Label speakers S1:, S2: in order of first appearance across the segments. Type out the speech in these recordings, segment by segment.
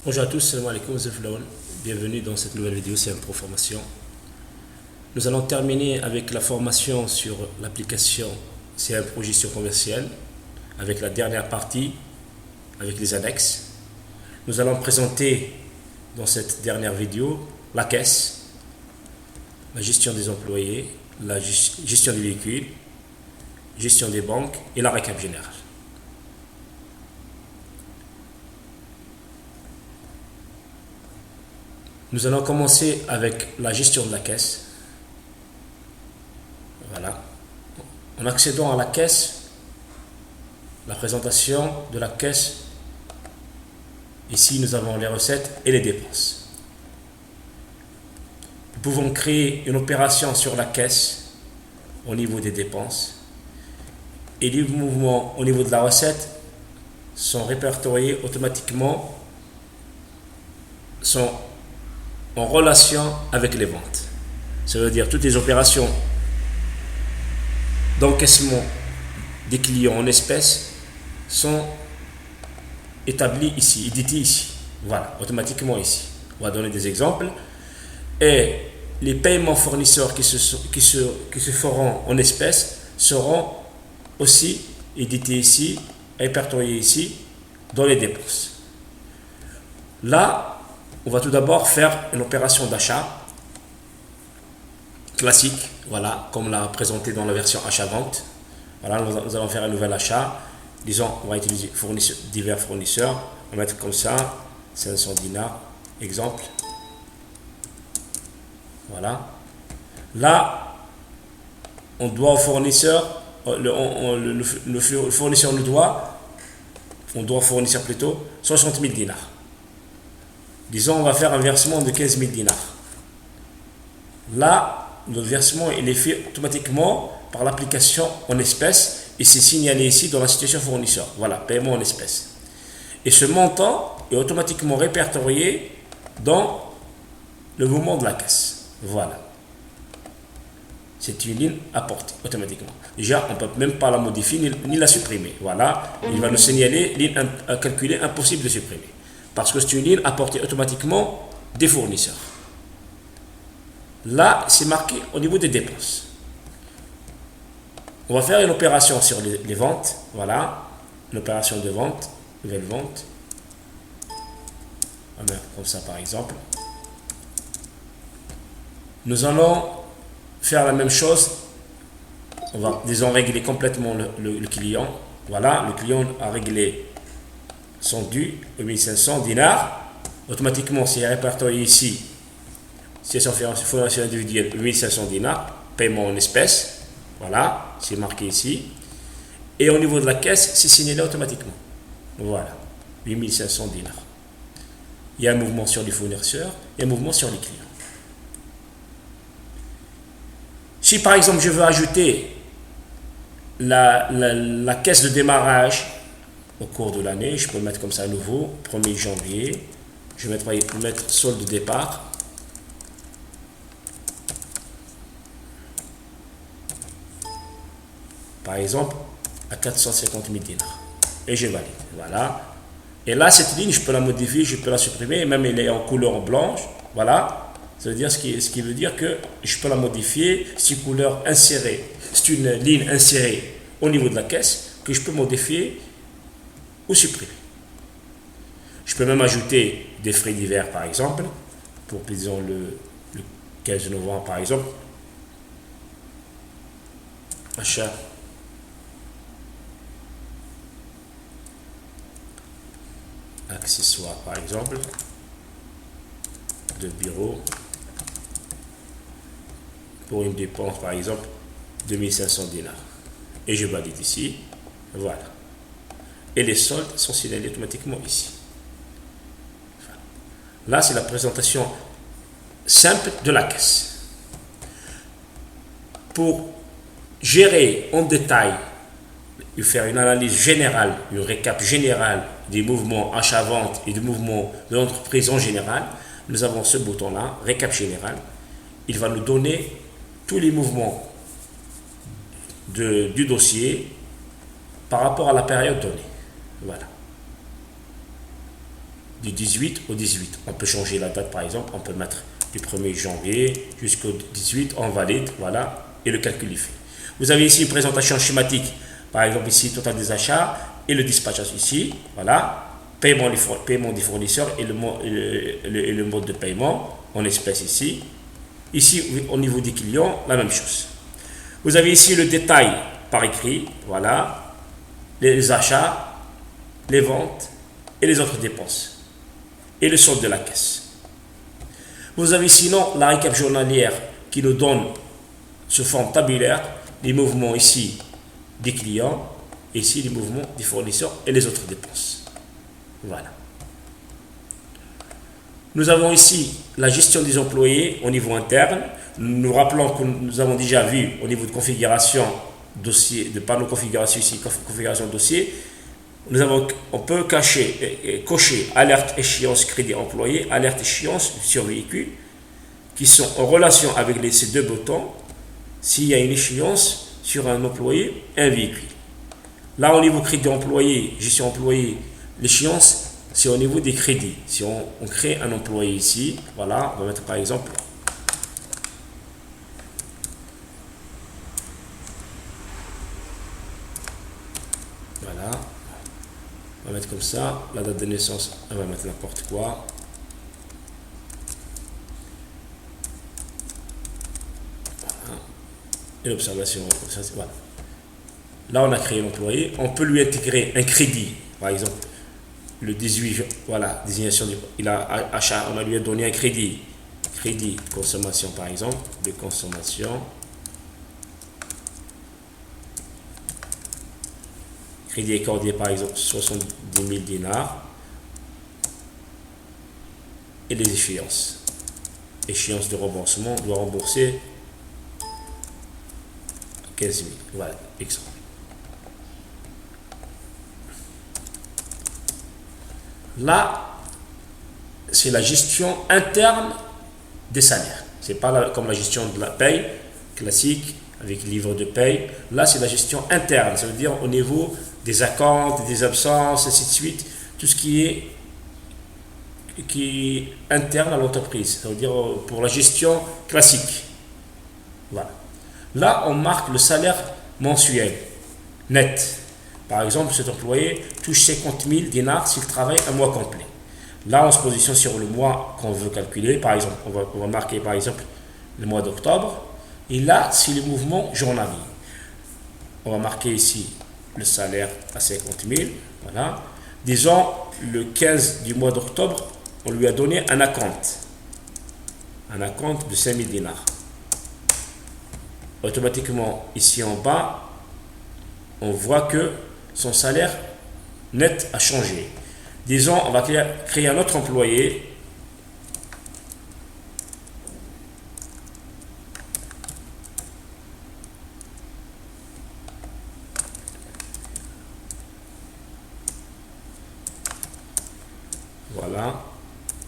S1: Bonjour à tous, salam alaikum, bienvenue dans cette nouvelle vidéo, c'est Pro Formation. Nous allons terminer avec la formation sur l'application CM Pro Gestion Commerciale, avec la dernière partie, avec les annexes. Nous allons présenter dans cette dernière vidéo la caisse, la gestion des employés, la gestion des véhicules, gestion des banques et la récap générale. Nous allons commencer avec la gestion de la caisse. Voilà. En accédant à la caisse, la présentation de la caisse, ici nous avons les recettes et les dépenses. Nous pouvons créer une opération sur la caisse au niveau des dépenses et les mouvements au niveau de la recette sont répertoriés automatiquement, sont en relation avec les ventes. Ça veut dire toutes les opérations d'encaissement des clients en espèces sont établies ici, éditées ici. Voilà, automatiquement ici. On va donner des exemples. Et les paiements fournisseurs qui se feront en espèces seront aussi édités ici, répertoriés ici, dans les dépenses. Là, on va tout d'abord faire une opération d'achat classique, voilà, comme l'a présenté dans la version achat-vente. Voilà, nous allons faire un nouvel achat. Disons, on va utiliser divers fournisseurs. On va mettre comme ça, 500 dinars, exemple. Voilà. Là, on doit au fournisseur, le fournisseur nous doit, on doit au fournisseur plutôt, 60 000 dinars. Disons, on va faire un versement de 15 000 dinars. Là, le versement il est fait automatiquement par l'application en espèces et c'est signalé ici dans la situation fournisseur. Voilà, paiement en espèces. Et ce montant est automatiquement répertorié dans le mouvement de la caisse. Voilà. C'est une ligne apportée automatiquement. Déjà, on ne peut même pas la modifier ni la supprimer. Voilà, il va nous signaler ligne à calculer impossible de supprimer. Parce que c'est une ligne apportée automatiquement des fournisseurs. Là, c'est marqué au niveau des dépenses. On va faire une opération sur les ventes. Voilà, une opération de vente, nouvelle vente. On va mettre comme ça par exemple. Nous allons faire la même chose. On va, disons, régler complètement le client. Voilà, le client a réglé son dû, 1500 dinars. Automatiquement, c'est répertorié ici. Situation fournisseur individuelle, 1500 dinars. Paiement en espèces. Voilà, c'est marqué ici. Et au niveau de la caisse, c'est signalé automatiquement. Voilà, 8500 dinars. Il y a un mouvement sur les fournisseurs et un mouvement sur les clients. Si par exemple, je veux ajouter la caisse de démarrage au cours de l'année, je peux le mettre comme ça à nouveau, 1er janvier, je vais mettre solde de départ. Par exemple, à 450 000 dinars. Et je valide. Voilà. Et là, cette ligne, je peux la modifier, je peux la supprimer, même elle est en couleur blanche. Voilà. Ça veut dire ce qui veut dire que je peux la modifier. C'est une couleur insérée. C'est une ligne insérée au niveau de la caisse que je peux modifier ou supprimer. Je peux même ajouter des frais divers par exemple, pour disons le 15 novembre par exemple, achat accessoires par exemple, de bureau, pour une dépense par exemple 2500 dinars. Et je valide ici, voilà. Et les soldes sont signalés automatiquement ici. Là, c'est la présentation simple de la caisse. Pour gérer en détail et faire une analyse générale, une récap générale des mouvements achat-vente et des mouvements de l'entreprise en général, nous avons ce bouton-là, récap général. Il va nous donner tous les mouvements du dossier par rapport à la période donnée. Voilà. du 18 au 18. On peut changer la date par exemple, on peut mettre du 1er janvier jusqu'au 18, on valide, voilà, et le calcul est fait. Vous avez ici une présentation schématique, par exemple ici, total des achats et le dispatch ici, voilà, paiement des fournisseurs et le mode de paiement en espèces ici. Ici, au niveau des clients, la même chose. Vous avez ici le détail par écrit, voilà, les achats, les ventes et les autres dépenses. Et le solde de la caisse. Vous avez sinon la récap journalière qui nous donne sous forme tabulaire les mouvements ici des clients, ici les mouvements des fournisseurs et les autres dépenses. Voilà. Nous avons ici la gestion des employés au niveau interne. Nous rappelons que nous avons déjà vu au niveau de configuration dossier, de panneau configuration ici, configuration dossier, on peut cocher alerte échéance crédit employé, alerte échéance sur véhicule, qui sont en relation avec ces deux boutons s'il y a une échéance sur un employé et un véhicule. Là, au niveau crédit employé, gestion employé, l'échéance, c'est au niveau des crédits. Si on crée un employé ici, voilà, on va mettre par exemple voilà, on va mettre comme ça, la date de naissance, on va mettre n'importe quoi. Voilà. Et l'observation, voilà. Là, on a créé l'employé, on peut lui intégrer un crédit, par exemple. Le 18, voilà, désignation il a achat, on a lui donné un crédit de consommation par exemple, de consommation, crédit accordé par exemple 70 000 dinars, et les échéances. Échéance de remboursement, doit rembourser 15 000, voilà, exemple. Là, c'est la gestion interne des salaires. Ce n'est pas comme la gestion de la paye classique avec livre de paye. Là, c'est la gestion interne. Ça veut dire au niveau des acomptes, des absences, ainsi de suite. Tout ce qui est interne à l'entreprise. Ça veut dire pour la gestion classique. Voilà. Là, on marque le salaire mensuel net. Par exemple, cet employé touche 50 000 dinars s'il travaille un mois complet. Là, on se positionne sur le mois qu'on veut calculer. Par exemple, on va marquer par exemple le mois d'octobre. Et là, c'est le mouvement journalier. On va marquer ici le salaire à 50 000. Voilà. Disons, le 15 du mois d'octobre, on lui a donné un acompte. Un acompte de 5 000 dinars. Automatiquement, ici en bas, on voit que son salaire net a changé. Disons, on va créer un autre employé. Voilà,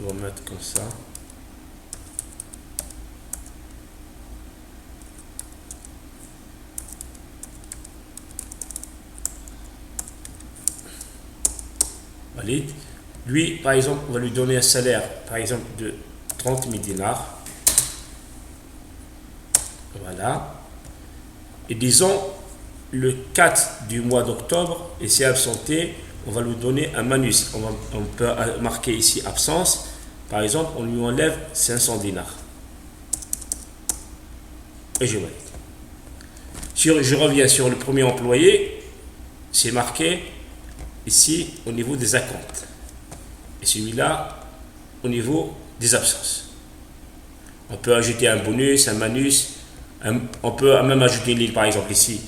S1: on va mettre comme ça. Valide. Lui, par exemple, on va lui donner un salaire, par exemple, de 30 000 dinars. Voilà. Et disons, le 4 du mois d'octobre, et s'est absenté, on va lui donner un manus. On peut marquer ici absence. Par exemple, on lui enlève 500 dinars. Et je valide. Je reviens sur le premier employé. C'est marqué ici au niveau des acomptes. Et celui-là au niveau des absences. On peut ajouter un bonus, un manus. On peut même ajouter une ligne, par exemple ici.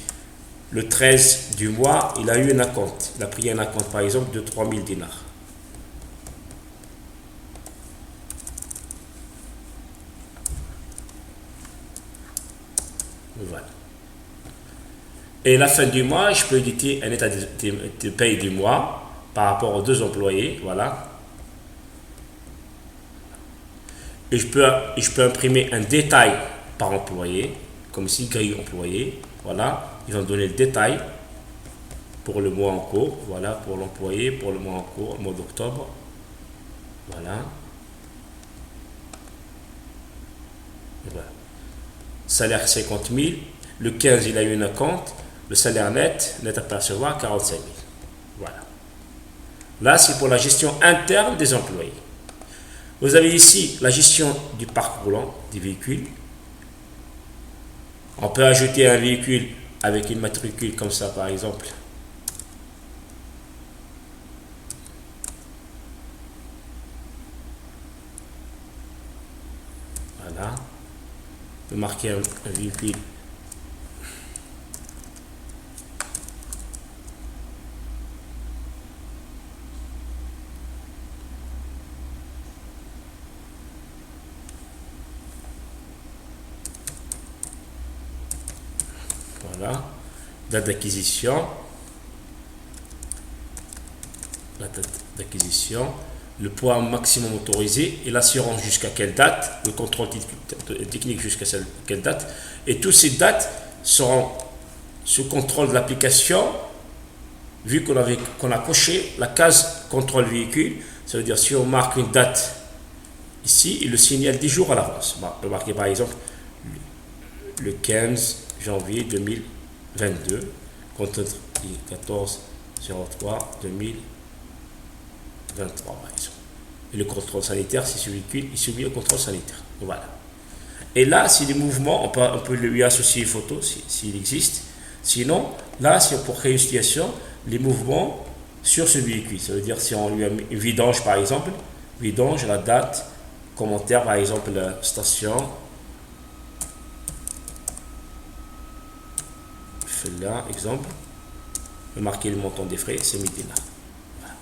S1: Le 13 du mois, il a eu un acompte. Il a pris un acompte, par exemple, de 3 000 dinars. Voilà. Et la fin du mois, je peux éditer un état de paye du mois par rapport aux deux employés. Voilà. Et je peux imprimer un détail par employé, comme ici, grille employé. Voilà. Ils vont donner le détail pour le mois en cours. Voilà, pour l'employé, pour le mois en cours, mois d'octobre. Voilà. Voilà. Salaire 50 000. Le 15, il a eu un compte. Le salaire net à percevoir 45 000. Voilà. Là, c'est pour la gestion interne des employés. Vous avez ici la gestion du parc roulant des véhicules. On peut ajouter un véhicule avec une matricule comme ça, par exemple. Voilà. On peut marquer un véhicule. Voilà. Date d'acquisition. La date d'acquisition. Le poids maximum autorisé et l'assurance jusqu'à quelle date, le contrôle technique jusqu'à quelle date. Et toutes ces dates seront sous contrôle de l'application, vu qu'on a coché la case contrôle véhicule. Ça veut dire si on marque une date ici, il le signale 10 jours à l'avance. Bon, on peut marquer par exemple le 15 janvier 2022, compte 14 03 2023 par exemple. Et le contrôle sanitaire, si ce véhicule est soumis au contrôle sanitaire. Voilà. Et là, si les mouvements, on peut lui associer une photo s'il existe. Sinon, là, c'est pour créer une situation, les mouvements sur ce véhicule. Ça veut dire si on lui a mis vidange par exemple, vidange, la date, commentaire par exemple, la station. Là, exemple, marquer le montant des frais, c'est midi là. Voilà.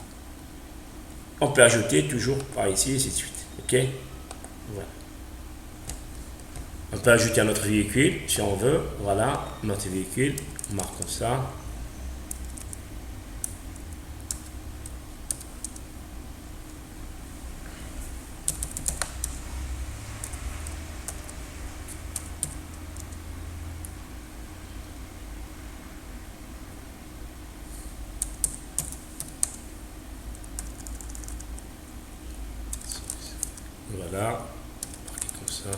S1: On peut ajouter toujours par ici, et ainsi de suite. Ok. Voilà. On peut ajouter un autre véhicule si on veut. Voilà, notre véhicule, on marque comme ça. Voilà, marqué comme ça.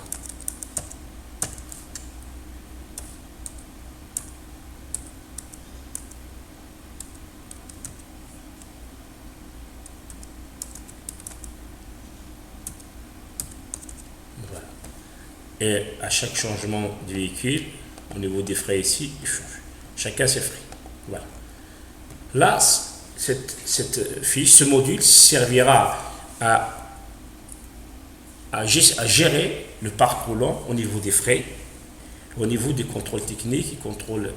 S1: Voilà. Et à chaque changement de véhicule, au niveau des frais ici, il change. Chacun ses frais. Voilà. Là, cette fiche, ce module servira à gérer le parc roulant au niveau des frais, au niveau des contrôles techniques, contrôles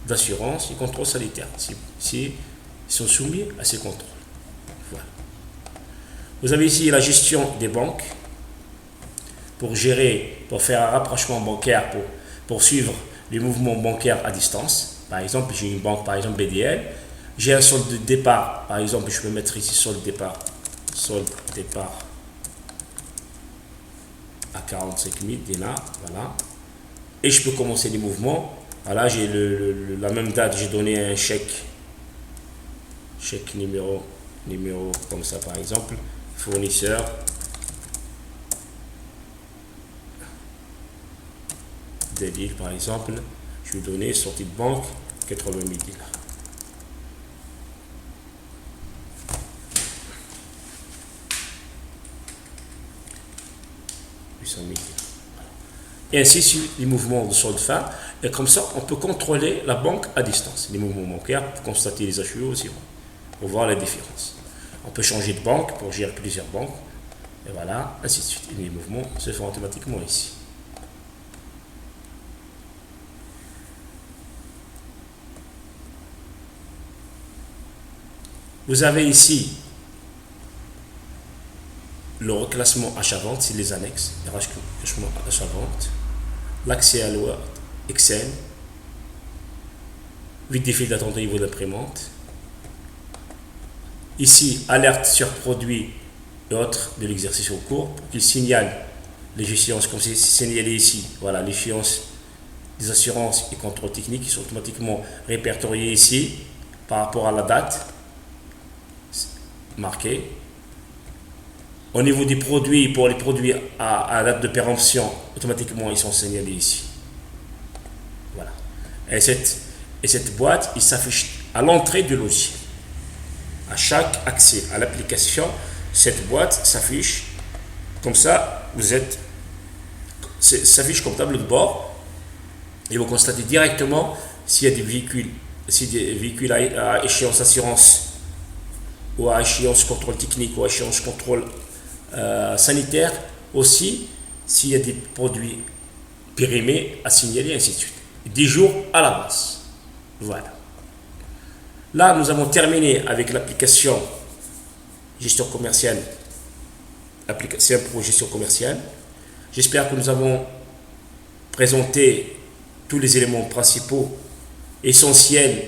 S1: d'assurance et contrôles sanitaires, si ils sont soumis à ces contrôles. Voilà. Vous avez ici la gestion des banques pour gérer, pour faire un rapprochement bancaire, pour suivre les mouvements bancaires à distance. Par exemple, j'ai une banque, par exemple BDL, j'ai un solde de départ, par exemple, je peux mettre ici solde départ à 45 000 dinars, voilà. Et je peux commencer les mouvements. Voilà, j'ai la même date, j'ai donné un chèque numéro comme ça par exemple, fournisseur, Delil par exemple, je vais donner sortie de banque 80 000 dinars. Et ainsi suit les mouvements de solde fin. Et comme ça, on peut contrôler la banque à distance. Les mouvements bancaires, pour constater les HUE aussi, pour voir la différence. On peut changer de banque pour gérer plusieurs banques. Et voilà, ainsi de suite. Et les mouvements se font automatiquement ici. Vous avez ici le reclassement achat-vente, c'est les annexes, le reclassement achat-vente, l'accès à Word, Excel, 8 défis d'attente au niveau de l'imprimante. Ici, alerte sur produits et autres de l'exercice en cours, pour qu'il signale les échéances, comme c'est signalé ici. Voilà, l'échéance des assurances et contrôles techniques qui sont automatiquement répertoriés ici par rapport à la date marquée. Au niveau des produits, pour les produits à date de péremption, automatiquement ils sont signalés ici. Voilà. Et cette boîte, il s'affiche à l'entrée du logiciel. À chaque accès à l'application, cette boîte s'affiche comme ça. S'affiche comme tableau de bord et vous constatez directement s'il y a des véhicules à échéance assurance ou à échéance contrôle technique ou à échéance contrôle sanitaire, aussi s'il y a des produits périmés à signaler, ainsi de suite. 10 jours à l'avance. Voilà. Là, nous avons terminé avec l'application gestion commerciale. C'est un pro gestion commerciale. J'espère que nous avons présenté tous les éléments principaux, essentiels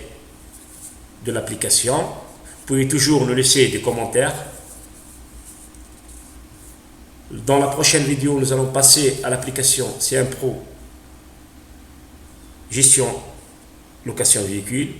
S1: de l'application. Vous pouvez toujours nous laisser des commentaires. Dans la prochaine vidéo, nous allons passer à l'application CM Pro gestion location véhicule.